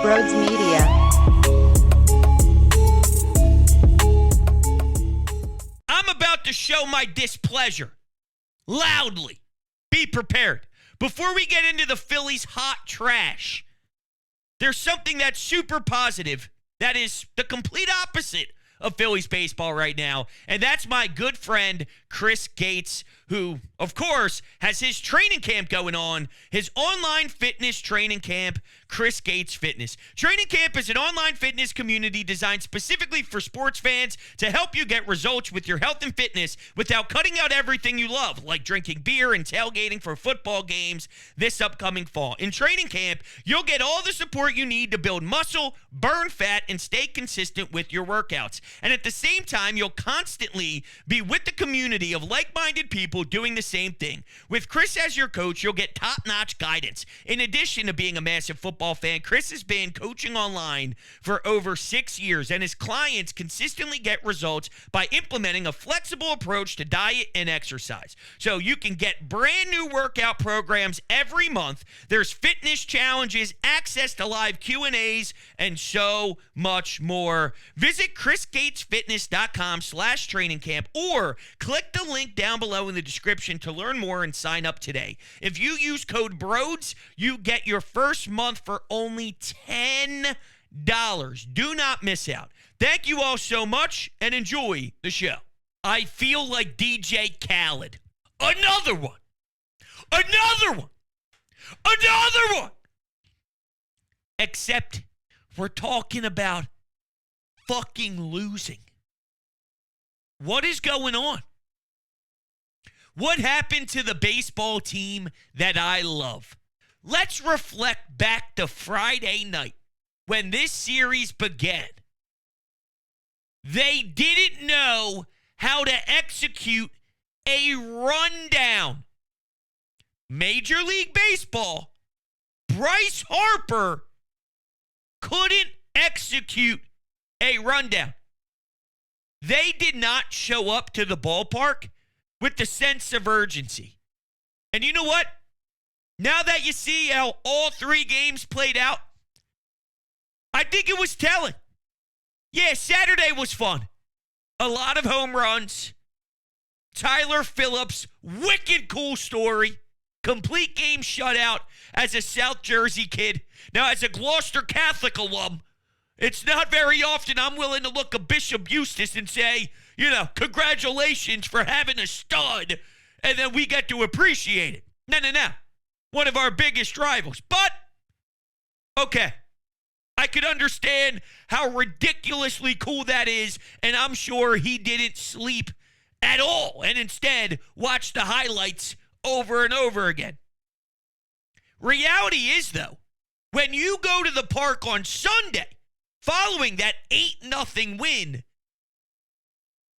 Broads Media. I'm about to show my displeasure loudly. Be prepared. Before we get into the Phillies' hot trash, there's something that's super positive that is the complete opposite of Phillies baseball right now, and that's my good friend Chris Gates, who, of course, has his training camp going on, his online fitness training camp, Chris Gates Fitness. Training Camp is an online fitness community designed specifically for sports fans to help you get results with your health and fitness without cutting out everything you love, like drinking beer and tailgating for football games this upcoming fall. In Training Camp, you'll get all the support you need to build muscle, burn fat, and stay consistent with your workouts. And at the same time, you'll constantly be with the community of like-minded people doing the same thing. With Chris as your coach, you'll get top-notch guidance. In addition to being a massive football fan, Chris has been coaching online for over 6 years, and his clients consistently get results by implementing a flexible approach to diet and exercise. So you can get brand new workout programs every month. There's fitness challenges, access to live Q&As, and so much more. Visit chrisgatesfitness.com/trainingcamp or click the link down below in the description to learn more and sign up today. If you use code BROADS, you get your first month for only $10. Do not miss out. Thank you all so much and enjoy the show. I feel like DJ Khaled. Another one. Another one. Another one. Except we're talking about fucking losing. What is going on? What happened to the baseball team that I love? Let's reflect back to Friday night when this series began. They didn't know how to execute a rundown. Major League Baseball, Bryce Harper couldn't execute a rundown. They did not show up to the ballpark with the sense of urgency. And you know what? Now that you see how all 3 games played out, I think it was telling. Yeah, Saturday was fun. A lot of home runs. Tyler Phillips, wicked cool story. Complete game shutout as a South Jersey kid. Now, as a Gloucester Catholic alum, it's not very often I'm willing to look at Bishop Eustace and say, congratulations for having a stud, and then we get to appreciate it. No. One of our biggest rivals. But, okay, I could understand how ridiculously cool that is, and I'm sure he didn't sleep at all, and instead watched the highlights over and over again. Reality is, though, when you go to the park on Sunday, following that 8-0 win,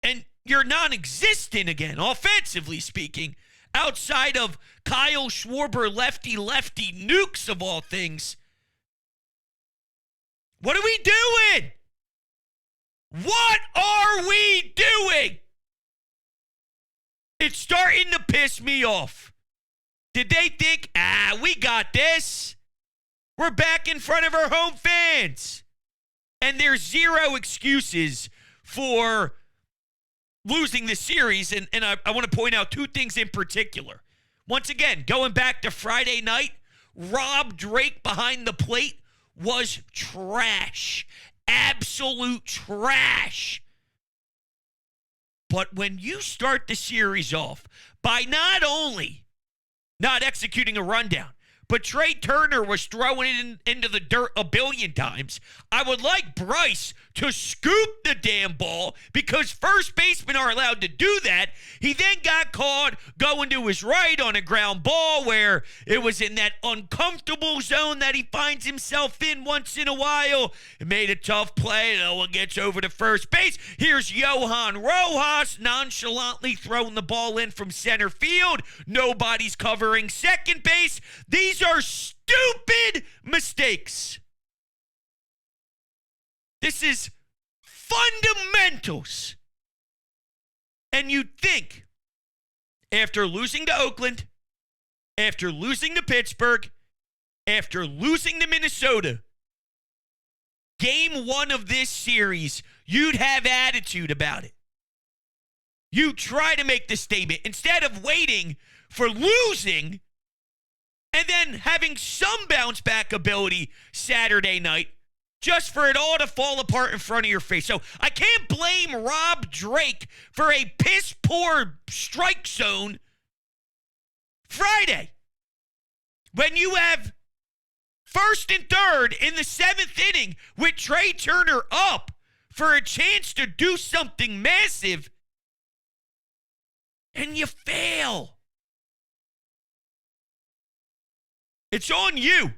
and you're non-existent again, offensively speaking, outside of Kyle Schwarber lefty nukes of all things, what are we doing? What are we doing? It's starting to piss me off. Did they think, we got this? We're back in front of our home fans. And there's zero excuses for losing the series. And I want to point out 2 things in particular. Once again, going back to Friday night, Rob Drake behind the plate was trash. Absolute trash. But when you start the series off by not only not executing a rundown, but Trey Turner was throwing it into the dirt a billion times, I would like Bryce to scoop the damn ball because first basemen are allowed to do that. He then got caught going to his right on a ground ball where it was in that uncomfortable zone that he finds himself in once in a while. It made a tough play. No one gets over to first base. Here's Johan Rojas nonchalantly throwing the ball in from center field. Nobody's covering second base. These are stupid mistakes. This is fundamentals. And you'd think, after losing to Oakland, after losing to Pittsburgh, after losing to Minnesota, game one of this series, you'd have attitude about it. You try to make the statement instead of waiting for losing and then having some bounce back ability Saturday night just for it all to fall apart in front of your face. So I can't blame Rob Drake for a piss poor strike zone Friday when you have first and third in the seventh inning with Trey Turner up for a chance to do something massive, and you fail. It's on you.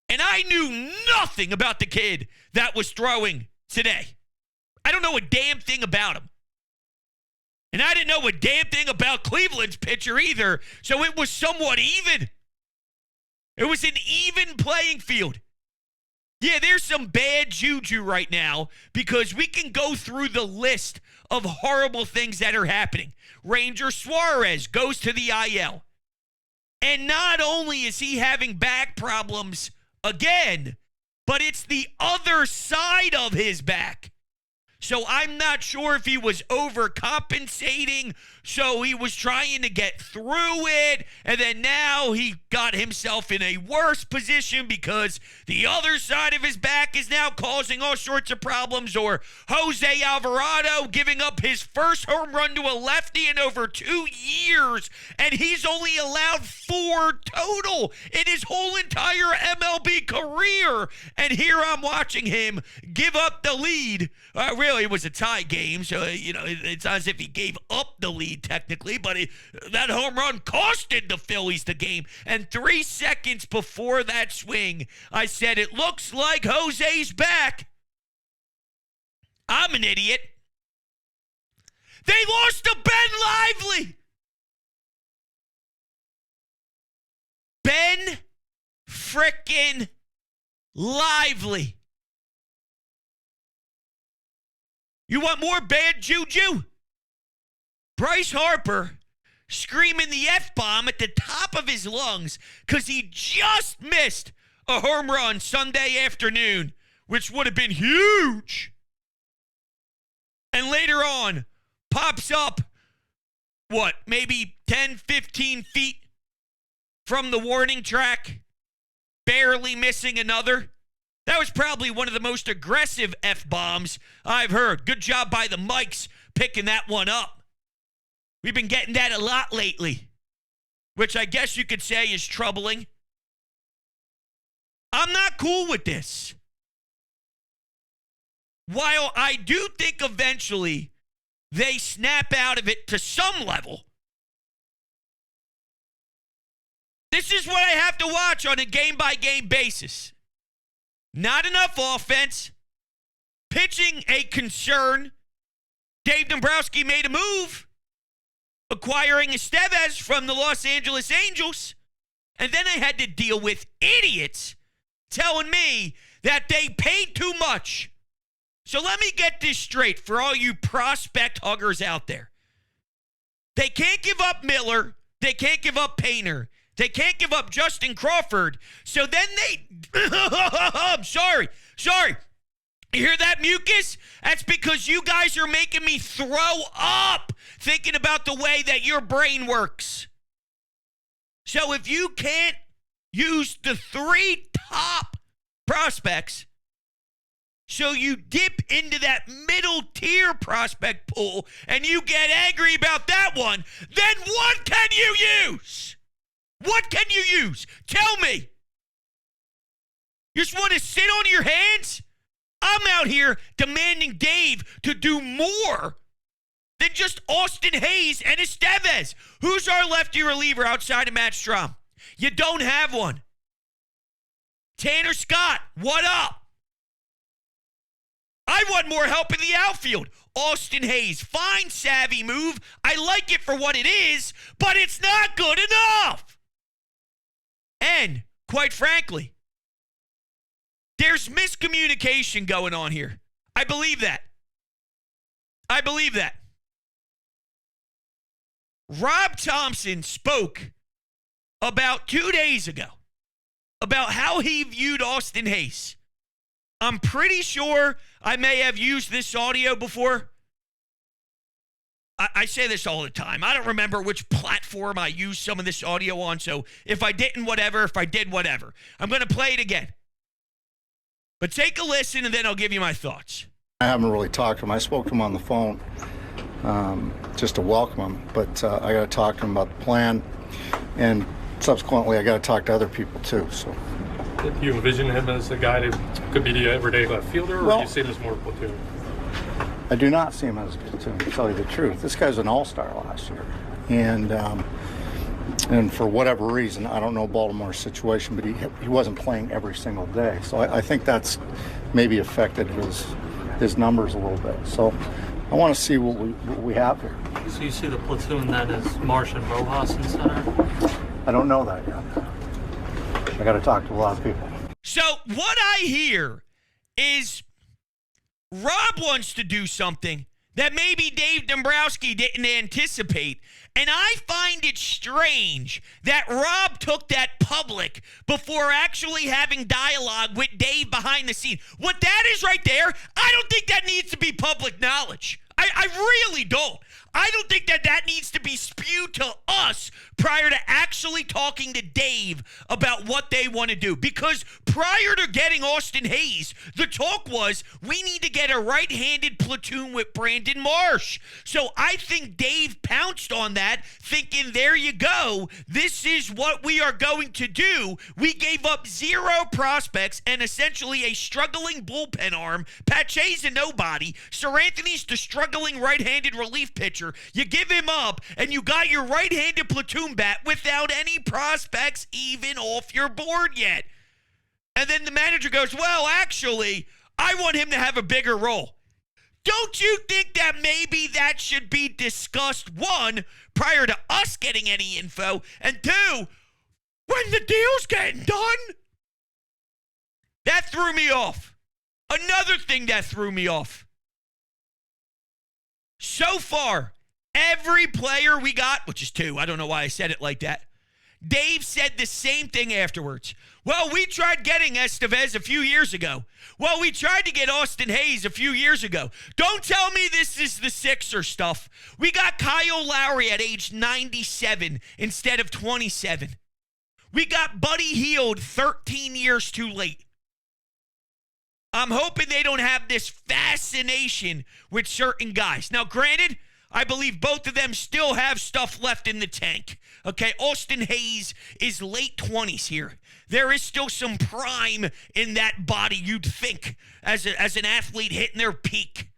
And I knew nothing about the kid that was throwing today. I don't know a damn thing about him. And I didn't know a damn thing about Cleveland's pitcher either, so it was somewhat even. It was an even playing field. Yeah, there's some bad juju right now because we can go through the list of horrible things that are happening. Ranger Suarez goes to the IL. And not only is he having back problems again, but it's the other side of his back. So I'm not sure if he was overcompensating, so he was trying to get through it, and then now he got himself in a worse position because the other side of his back is now causing all sorts of problems, or Jose Alvarado giving up his first home run to a lefty in over 2 years, and he's only allowed 4 total in his whole entire MLB career, and here I'm watching him give up the lead. Really, it was a tie game, so, it's not as if he gave up the lead technically, but that home run costed the Phillies the game. And 3 seconds before that swing, I said, it looks like Jose's back. I'm an idiot. They lost to Ben Lively. Ben frickin' Lively. You want more bad juju? Bryce Harper screaming the F-bomb at the top of his lungs because he just missed a home run Sunday afternoon, which would have been huge. And later on, pops up, maybe 10, 15 feet from the warning track, barely missing another. That was probably one of the most aggressive F-bombs I've heard. Good job by the mics picking that one up. We've been getting that a lot lately, which I guess you could say is troubling. I'm not cool with this. While I do think eventually they snap out of it to some level, this is what I have to watch on a game-by-game basis. Not enough offense. Pitching a concern. Dave Dombrowski made a move, acquiring Estevez from the Los Angeles Angels. And then I had to deal with idiots telling me that they paid too much. So let me get this straight for all you prospect huggers out there. They can't give up Miller. They can't give up Painter. They can't give up Justin Crawford. So then I'm sorry. You hear that mucus? That's because you guys are making me throw up thinking about the way that your brain works. So if you can't use the 3 top prospects, so you dip into that middle tier prospect pool and you get angry about that one, then what can you use? What can you use? Tell me. You just want to sit on your hands? I'm out here demanding Dave to do more than just Austin Hayes and Estevez. Who's our lefty reliever outside of Matt Strom? You don't have one. Tanner Scott, what up? I want more help in the outfield. Austin Hayes, fine, savvy move. I like it for what it is, but it's not good enough. And, quite frankly, there's miscommunication going on here. I believe that. Rob Thompson spoke about 2 days ago about how he viewed Austin Hayes. I'm pretty sure I may have used this audio before. I say this all the time. I don't remember which platform I used some of this audio on, so if I didn't, whatever. If I did, whatever. I'm going to play it again. But take a listen, and then I'll give you my thoughts. I haven't really talked to him. I spoke to him on the phone just to welcome him, but I got to talk to him about the plan, and subsequently I got to talk to other people too. So, do you envision him as a guy that could be the everyday left fielder, or do you see him as more platoon? I do not see him as a platoon, to tell you the truth. This guy's an all-star last year, and for whatever reason, I don't know Baltimore's situation, but he wasn't playing every single day. So I think that's maybe affected his numbers a little bit. So I want to see what we have here. So you see the platoon then as Marsh and Rojas in center? I don't know that yet. I got to talk to a lot of people. So what I hear is Rob wants to do something that maybe Dave Dombrowski didn't anticipate. And I find it strange that Rob took that public before actually having dialogue with Dave behind the scene. What that is right there, I don't think that needs to be public knowledge. I really don't. I don't think that needs to be spewed to us prior to actually talking to Dave about what they want to do. Because prior to getting Austin Hayes, the talk was we need to get a right-handed platoon with Brandon Marsh. So I think Dave pounced on that, thinking, there you go. This is what we are going to do. We gave up 0 prospects and essentially a struggling bullpen arm. Pache's a nobody. Sir Anthony's the struggling right-handed relief pitcher. You give him up, and you got your right-handed platoon bat without any prospects even off your board yet. And then the manager goes, well, actually, I want him to have a bigger role. Don't you think that maybe that should be discussed, one, prior to us getting any info, and two, when the deal's getting done? That threw me off. Another thing that threw me off. So far, every player we got, which is 2, I don't know why I said it like that, Dave said the same thing afterwards. Well, we tried getting Estevez a few years ago. Well, we tried to get Austin Hayes a few years ago. Don't tell me this is the Sixer stuff. We got Kyle Lowry at age 97 instead of 27. We got Buddy Hield 13 years too late. I'm hoping they don't have this fascination with certain guys. Now, granted, I believe both of them still have stuff left in the tank. Okay, Austin Hayes is late 20s here. There is still some prime in that body, you'd think, as an athlete hitting their peak.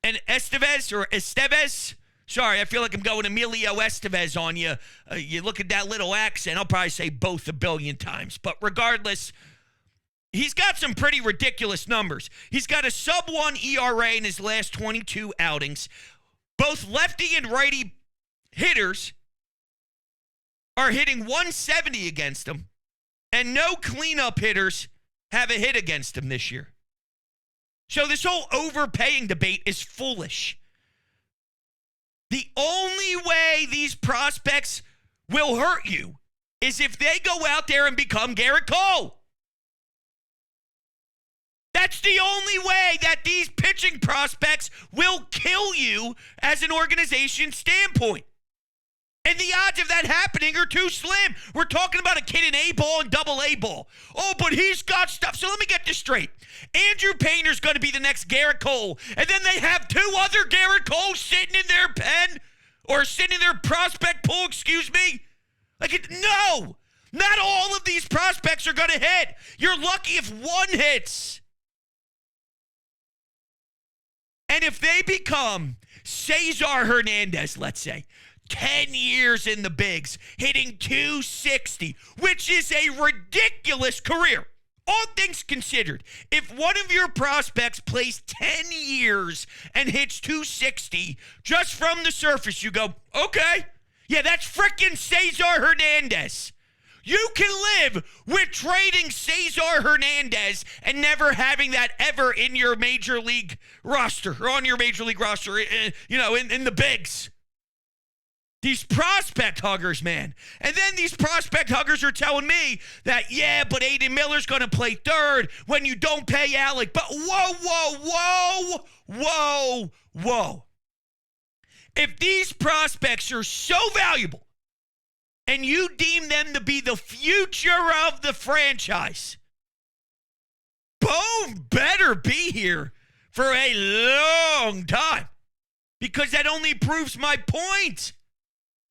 And Estevez, sorry, I feel like I'm going Emilio Estevez on you. You look at that little accent, I'll probably say both a billion times. But regardless, he's got some pretty ridiculous numbers. He's got a sub-1 ERA in his last 22 outings. Both lefty and righty hitters are hitting 170 against him, and no cleanup hitters have a hit against him this year. So this whole overpaying debate is foolish. The only way these prospects will hurt you is if they go out there and become Garrett Cole. That's the only way that these pitching prospects will kill you as an organization standpoint. And the odds of that happening are too slim. We're talking about a kid in A-ball and double A-ball. Oh, but he's got stuff. So let me get this straight. Andrew Painter's going to be the next Garrett Cole. And then they have 2 other Garrett Coles sitting in their pen or sitting in their prospect pool, excuse me. No, not all of these prospects are going to hit. You're lucky if one hits. And if they become Cesar Hernandez, let's say, 10 years in the bigs, hitting 260, which is a ridiculous career. All things considered, if one of your prospects plays 10 years and hits 260, just from the surface, you go, okay, yeah, that's frickin' Cesar Hernandez. You can live with trading Cesar Hernandez and never having that ever in your major league roster or on your major league roster, in the bigs. These prospect huggers, man. And then these prospect huggers are telling me that, yeah, but Aiden Miller's going to play third when you don't pay Alec. But whoa. If these prospects are so valuable and you deem them to be the future of the franchise, Bohm better be here for a long time, because that only proves my point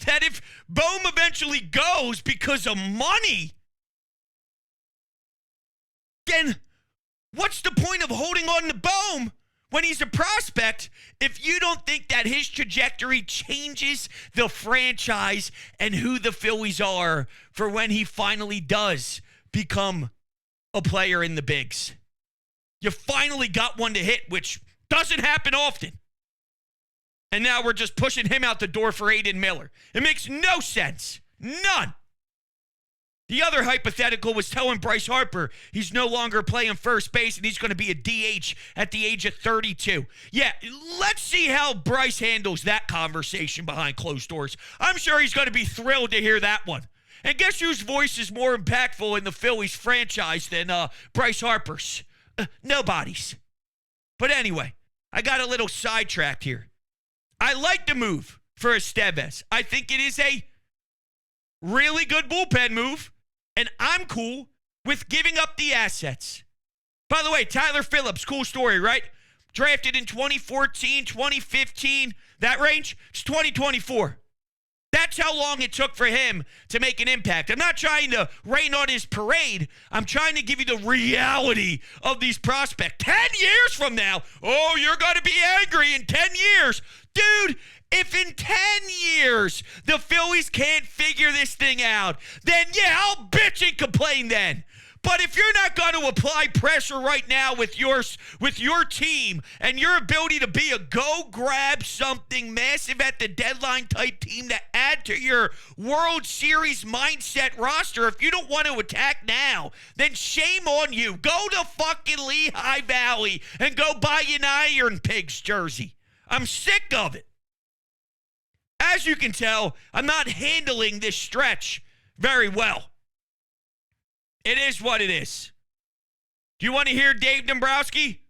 that if Bohm eventually goes because of money, then what's the point of holding on to Bohm when he's a prospect if you don't think that his trajectory changes the franchise and who the Phillies are for when he finally does become a player in the bigs? You finally got one to hit, which doesn't happen often. And now we're just pushing him out the door for Aiden Miller. It makes no sense. None. The other hypothetical was telling Bryce Harper he's no longer playing first base and he's going to be a DH at the age of 32. Yeah, let's see how Bryce handles that conversation behind closed doors. I'm sure he's going to be thrilled to hear that one. And guess whose voice is more impactful in the Phillies franchise than Bryce Harper's? Nobody's. But anyway, I got a little sidetracked here. I like the move for Estevez. I think it is a really good bullpen move, and I'm cool with giving up the assets. By the way, Tyler Phillips, cool story, right? Drafted in 2014, 2015, that range, it's 2024. That's how long it took for him to make an impact. I'm not trying to rain on his parade. I'm trying to give you the reality of these prospects. 10 years from now, oh, you're going to be angry in 10 years. Dude, if in 10 years the Phillies can't figure this thing out, then yeah, I'll bitch and complain then. But if you're not going to apply pressure right now with your team and your ability to be a go grab something massive at the deadline type team to add to your World Series mindset roster, if you don't want to attack now, then shame on you. Go to fucking Lehigh Valley and go buy an Iron Pigs jersey. I'm sick of it. As you can tell, I'm not handling this stretch very well. It is what it is. Do you want to hear Dave Dombrowski?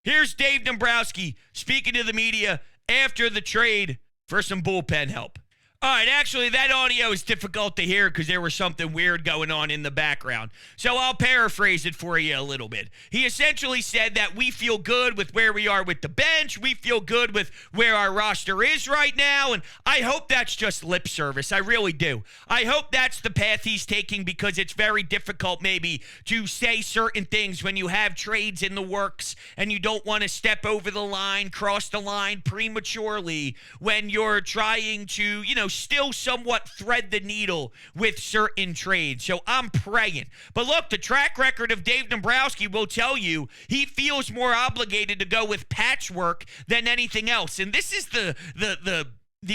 Here's Dave Dombrowski speaking to the media after the trade for some bullpen help. All right, actually, that audio is difficult to hear because there was something weird going on in the background. So I'll paraphrase it for you a little bit. He essentially said that we feel good with where we are with the bench. We feel good with where our roster is right now. And I hope that's just lip service. I really do. I hope that's the path he's taking because it's very difficult maybe to say certain things when you have trades in the works and you don't want to step over the line, cross the line prematurely when you're trying to, still somewhat thread the needle with certain trades. So I'm praying. But look, the track record of Dave Dombrowski will tell you he feels more obligated to go with patchwork than anything else. And this is the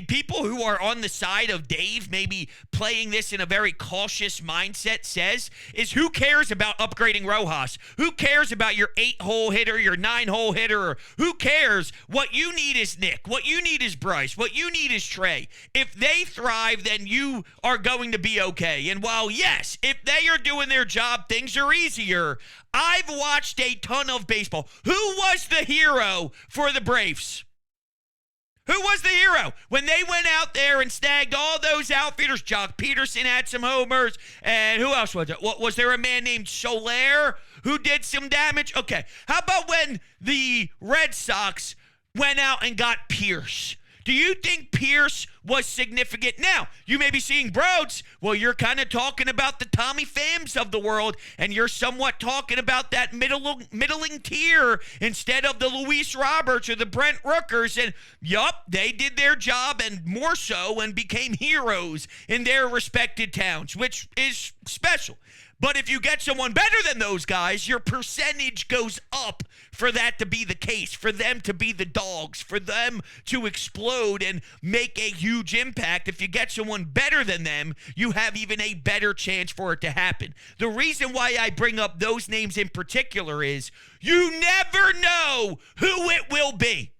people who are on the side of Dave, maybe playing this in a very cautious mindset, says, is who cares about upgrading Rojas? Who cares about your 8-hole hitter, your 9-hole hitter? Or who cares? What you need is Nick. What you need is Bryce. What you need is Trey. If they thrive, then you are going to be okay. And while, yes, if they are doing their job, things are easier. I've watched a ton of baseball. Who was the hero for the Braves? Who was the hero when they went out there and snagged all those outfielders? Jock Peterson had some homers, and who else was it? Was there a man named Soler who did some damage? Okay, how about when the Red Sox went out and got Pierce? Do you think Pierce was significant? Now, you may be seeing Broads. Well, you're kind of talking about the Tommy Phams of the world, and you're somewhat talking about that middling tier instead of the Luis Roberts or the Brent Rookers. And, yup, they did their job and more so and became heroes in their respected towns, which is special. But if you get someone better than those guys, your percentage goes up for that to be the case, for them to be the dogs, for them to explode and make a huge impact. If you get someone better than them, you have even a better chance for it to happen. The reason why I bring up those names in particular is you never know who it will be.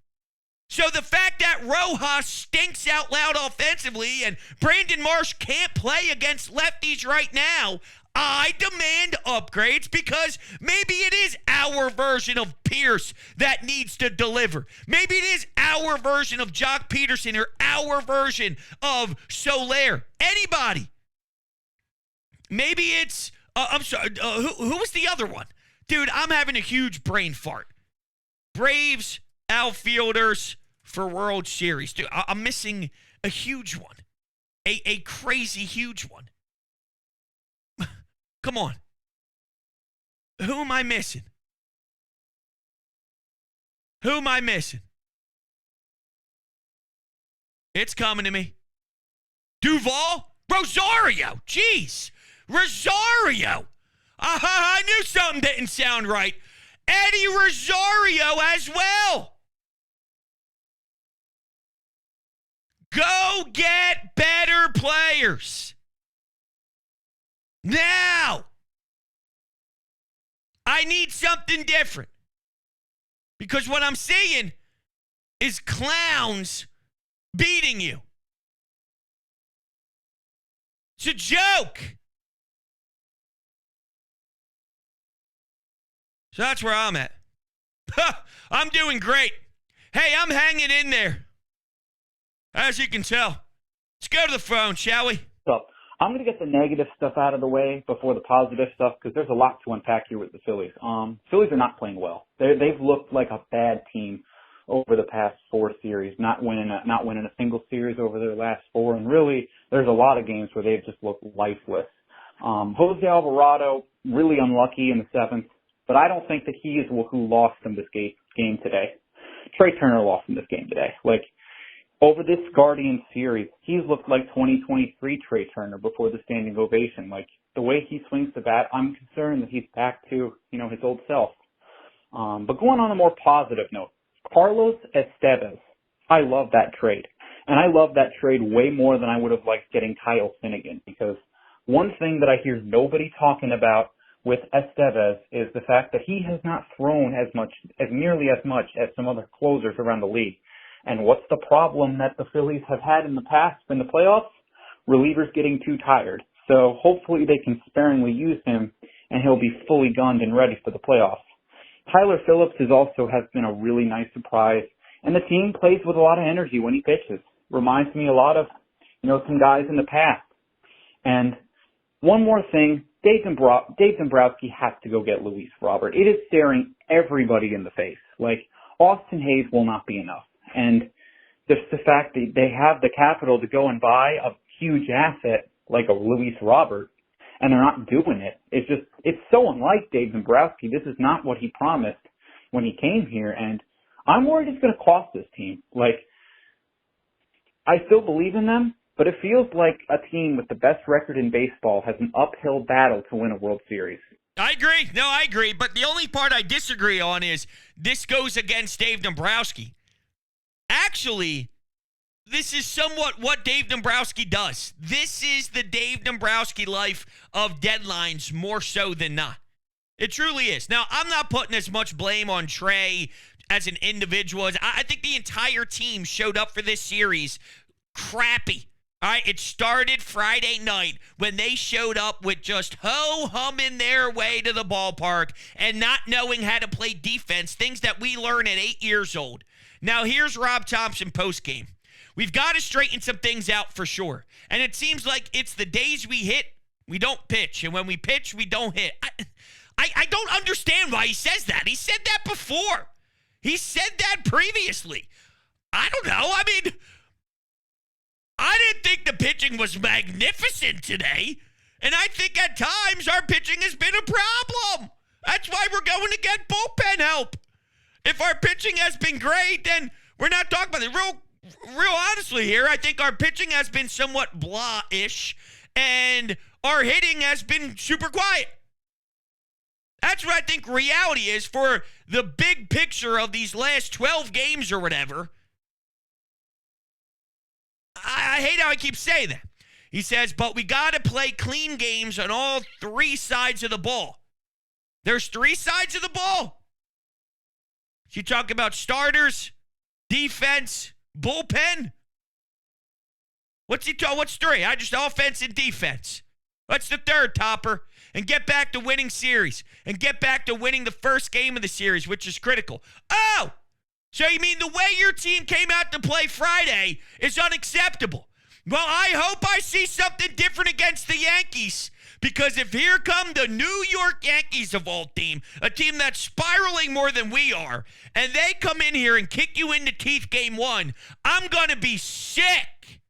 So the fact that Rojas stinks out loud offensively and Brandon Marsh can't play against lefties right now, I demand upgrades because maybe it is our version of Pierce that needs to deliver. Maybe it is our version of Jock Peterson or our version of Soler. Anybody. Maybe it's, I'm sorry, who was the other one? Dude, I'm having a huge brain fart. Braves outfielders for World Series. Dude, I'm missing a huge one. A crazy huge one. Come on. Who am I missing? Who am I missing? It's coming to me. Duval? Rosario. Jeez. Rosario. I knew something didn't sound right. Eddie Rosario as well. Go get better players. Now. I need something different. Because what I'm seeing is clowns beating you. It's a joke. So that's where I'm at. I'm doing great. Hey, I'm hanging in there. As you can tell. Let's go to the phone, shall we? So I'm going to get the negative stuff out of the way before the positive stuff because there's a lot to unpack here with the Phillies. Phillies are not playing well. They've looked like a bad team over the past 4 series, not winning a single series over their last 4, and really there's a lot of games where they've just looked lifeless. Jose Alvarado really unlucky in the 7th, but I don't think that he is who lost them this game today. Trey Turner lost them this game today. Like, over this Guardian series, he's looked like 2023 Trey Turner before the standing ovation. Like, the way he swings the bat, I'm concerned that he's back to, his old self. But going on a more positive note, Carlos Estevez, I love that trade. And I love that trade way more than I would have liked getting Kyle Finnegan, because one thing that I hear nobody talking about with Estevez is the fact that he has not thrown nearly as much as some other closers around the league. And what's the problem that the Phillies have had in the past in the playoffs? Relievers getting too tired. So hopefully they can sparingly use him and he'll be fully gunned and ready for the playoffs. Tyler Phillips has been a really nice surprise, and the team plays with a lot of energy when he pitches. Reminds me a lot of, some guys in the past. And one more thing, Dave Dombrowski has to go get Luis Robert. It is staring everybody in the face. Like, Austin Hayes will not be enough. And just the fact that they have the capital to go and buy a huge asset like a Luis Robert, and they're not doing it. It's so unlike Dave Dombrowski. This is not what he promised when he came here, and I'm worried it's going to cost this team. Like, I still believe in them, but it feels like a team with the best record in baseball has an uphill battle to win a World Series. I agree. No, I agree. But the only part I disagree on is this goes against Dave Dombrowski. Actually, this is somewhat what Dave Dombrowski does. This is the Dave Dombrowski life of deadlines more so than not. It truly is. Now, I'm not putting as much blame on Trey as an individual. I think the entire team showed up for this series crappy. All right, it started Friday night when they showed up with just ho-humming their way to the ballpark and not knowing how to play defense, things that we learn at 8 years old. Now, here's Rob Thompson postgame. We've got to straighten some things out for sure. And it seems like it's the days we hit, we don't pitch. And when we pitch, we don't hit. I don't understand why he says that. He said that before. He said that previously. I don't know. I mean, I didn't think the pitching was magnificent today. And I think at times our pitching has been a problem. That's why we're going to get bullpen help. If our pitching has been great, then we're not talking about it. Real honestly here, I think our pitching has been somewhat blah-ish, and our hitting has been super quiet. That's what I think reality is for the big picture of these last 12 games or whatever. I hate how I keep saying that. He says, but we got to play clean games on all 3 sides of the ball. There's 3 sides of the ball. You talk about starters, defense, bullpen. What's three? I just offense and defense. What's the third, Topper? And get back to winning series. And get back to winning the first game of the series, which is critical. Oh! So you mean the way your team came out to play Friday is unacceptable? Well, I hope I see something different against the Yankees. Because if here come the New York Yankees of all team, a team that's spiraling more than we are, and they come in here and kick you in the teeth game one, I'm going to be sick.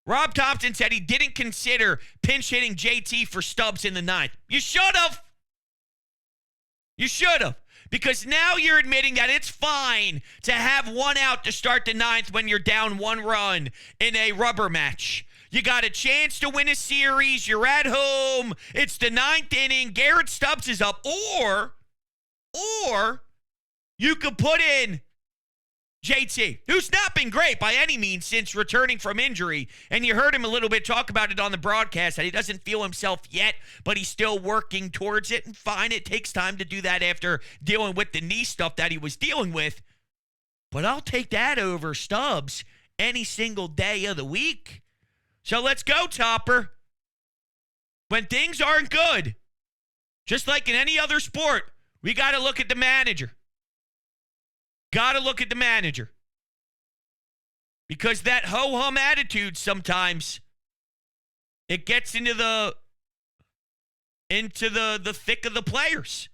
Rob Thompson said he didn't consider pinch hitting JT for Stubbs in the ninth. You should have. You should have. Because now you're admitting that it's fine to have one out to start the ninth when you're down one run in a rubber match. You got a chance to win a series. You're at home. It's the ninth inning. Garrett Stubbs is up. Or you could put in JT, who's not been great by any means since returning from injury. And you heard him a little bit talk about it on the broadcast, that he doesn't feel himself yet, but he's still working towards it. And fine, it takes time to do that after dealing with the knee stuff that he was dealing with. But I'll take that over Stubbs any single day of the week. So let's go, Topper. When things aren't good, just like in any other sport, we got to look at the manager. Got to look at the manager. Because that ho-hum attitude sometimes, it gets into the thick of the players.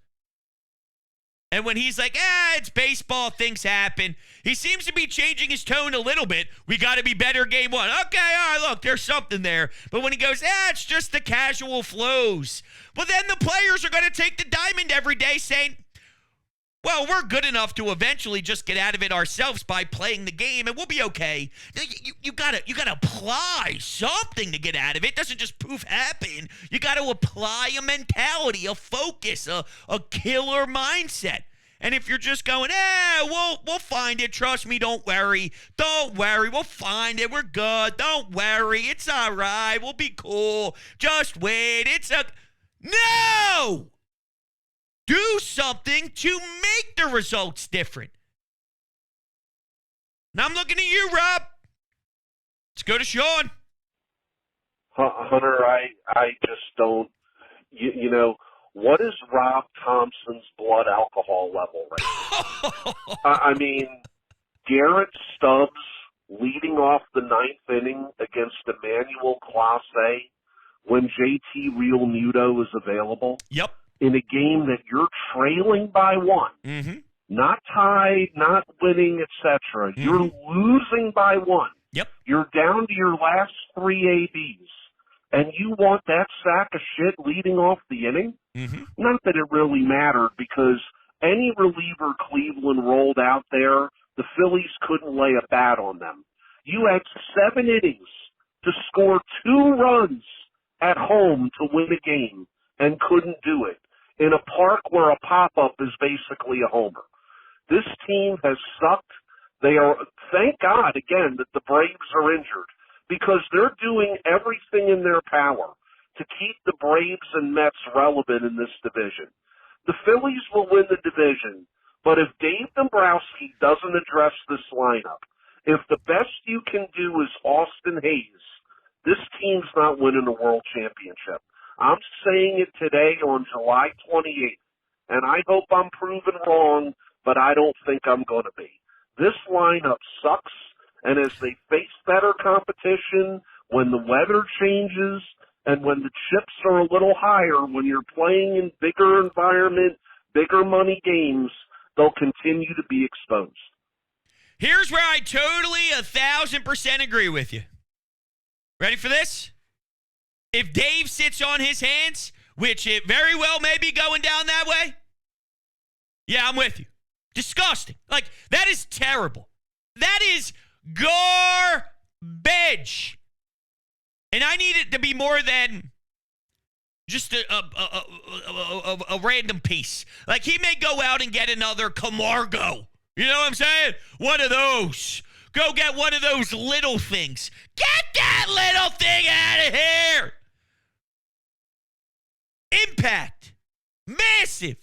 And when he's like, it's baseball, things happen, he seems to be changing his tone a little bit. We got to be better game one. Okay, all right, look, there's something there. But when he goes, it's just the casual flows. Well, then the players are going to take the diamond every day saying, well, we're good enough to eventually just get out of it ourselves by playing the game, and we'll be okay. You gotta apply something to get out of it. It doesn't just poof happen. You got to apply a mentality, a focus, a killer mindset. And if you're just going, we'll find it. Trust me, don't worry. Don't worry. We'll find it. We're good. Don't worry. It's all right. We'll be cool. Just wait. No! Do something to make the results different. Now I'm looking at you, Rob. Let's go to Sean. Hunter, I just don't, you know, what is Rob Thompson's blood alcohol level right now? I mean, Garrett Stubbs leading off the ninth inning against Emmanuel Clase when JT Real Muto is available. Yep. In a game that you're trailing by one, not tied, not winning, etc. You're losing by one. Yep. You're down to your last three ABs, and you want that sack of shit leading off the inning? Not that it really mattered, because any reliever Cleveland rolled out there, the Phillies couldn't lay a bat on them. You had 7 innings to score 2 runs at home to win a game and couldn't do it in a park where a pop-up is basically a homer. This team has sucked. They are, thank God, again, that the Braves are injured, because they're doing everything in their power to keep the Braves and Mets relevant in this division. The Phillies will win the division, but if Dave Dombrowski doesn't address this lineup, if the best you can do is Austin Hayes, this team's not winning a world championship. I'm saying it today on July 28th, and I hope I'm proven wrong, but I don't think I'm going to be. This lineup sucks, and as they face better competition, when the weather changes, and when the chips are a little higher, when you're playing in bigger environment, bigger money games, they'll continue to be exposed. Here's where I totally 1,000% agree with you. Ready for this? If Dave sits on his hands, which it very well may be going down that way, yeah, I'm with you. Disgusting. Like, that is terrible. That is garbage. And I need it to be more than just a random piece. Like, he may go out and get another Camargo. You know what I'm saying? One of those. Go get one of those little things. Get that little thing out of here. Impact. Massive.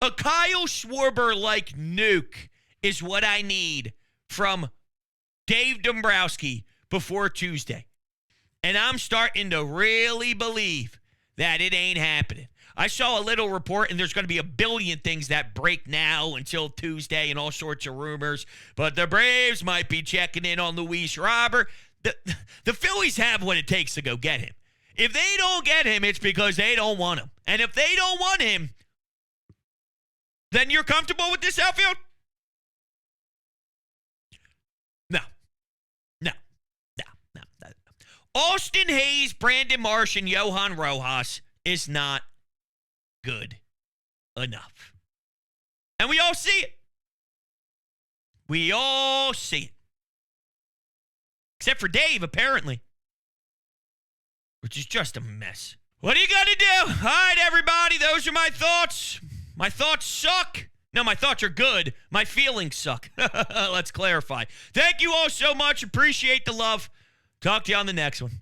A Kyle Schwarber-like nuke is what I need from Dave Dombrowski before Tuesday. And I'm starting to really believe that it ain't happening. I saw a little report, and there's going to be a billion things that break now until Tuesday and all sorts of rumors. But the Braves might be checking in on Luis Robert. The Phillies have what it takes to go get him. If they don't get him, it's because they don't want him. And if they don't want him, then you're comfortable with this outfield? No. Austin Hayes, Brandon Marsh, and Johan Rojas is not good enough. And we all see it. We all see it. Except for Dave, apparently. Which is just a mess. What are you going to do? All right, everybody, those are my thoughts. My thoughts suck. No, my thoughts are good. My feelings suck. Let's clarify. Thank you all so much. Appreciate the love. Talk to you on the next one.